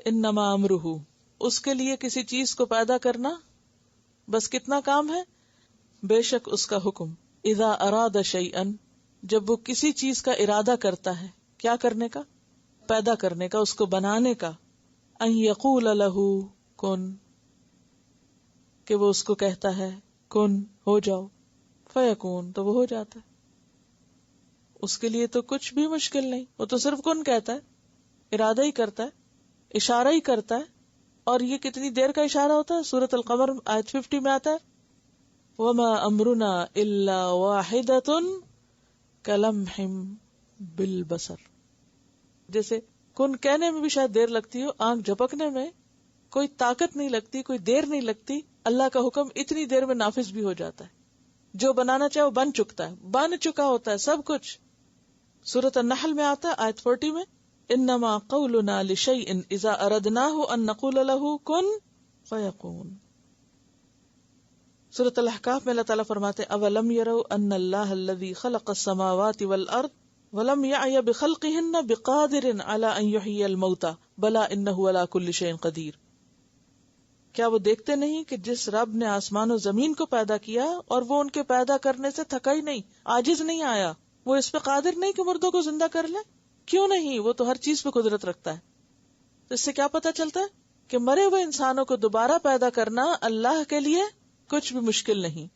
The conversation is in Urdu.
انما امرہ، اس کے لیے کسی چیز کو پیدا کرنا بس کتنا کام ہے، بے شک اس کا حکم، اذا اراد شیئا، جب وہ کسی چیز کا ارادہ کرتا ہے، کیا کرنے کا، پیدا کرنے کا، اس کو بنانے کا، ان یقول لہ کن، کہ وہ اس کو کہتا ہے کن، ہو جاؤ، فیکون، تو وہ ہو جاتا ہے. اس کے لیے تو کچھ بھی مشکل نہیں، وہ تو صرف کن کہتا ہے، ارادہ ہی کرتا ہے، اشارہ ہی کرتا ہے. اور یہ کتنی دیر کا اشارہ ہوتا ہے؟ سورۃ القمر آیت 50 میں آتا ہے وَمَا أَمْرُنَا إِلَّا وَاحِدَةٌ كَلَمْحٍ بِالْبَصَرِ. جیسے کن کہنے میں بھی شاید دیر لگتی ہو، آنکھ جھپکنے میں کوئی طاقت نہیں لگتی، کوئی دیر نہیں لگتی، اللہ کا حکم اتنی دیر میں نافذ بھی ہو جاتا ہے. جو بنانا چاہے وہ بن چکتا ہے، بن چکا ہوتا ہے سب کچھ. سورۃ النحل میں آتا ہے آیت 40 میں انما قولنا لشیء اذا اردناه ان نقول له کن فیکون. سورۃ الاحقاف میں اللہ تعالیٰ فرماتے اولم يروا ان اللہ الذي خلق السماوات والارض ولم يعي بخلقهن بقادر على ان يحيي الموتى بلى انه على كل شيء قدیر. کیا وہ دیکھتے نہیں کہ جس رب نے آسمان و زمین کو پیدا کیا اور وہ ان کے پیدا کرنے سے تھکا ہی نہیں، عاجز نہیں آیا، وہ اس پہ قادر نہیں کہ مردوں کو زندہ کر لے؟ کیوں نہیں، وہ تو ہر چیز پہ قدرت رکھتا ہے. تو اس سے کیا پتا چلتا ہے کہ مرے ہوئے انسانوں کو دوبارہ پیدا کرنا اللہ کے لیے کچھ بھی مشکل نہیں.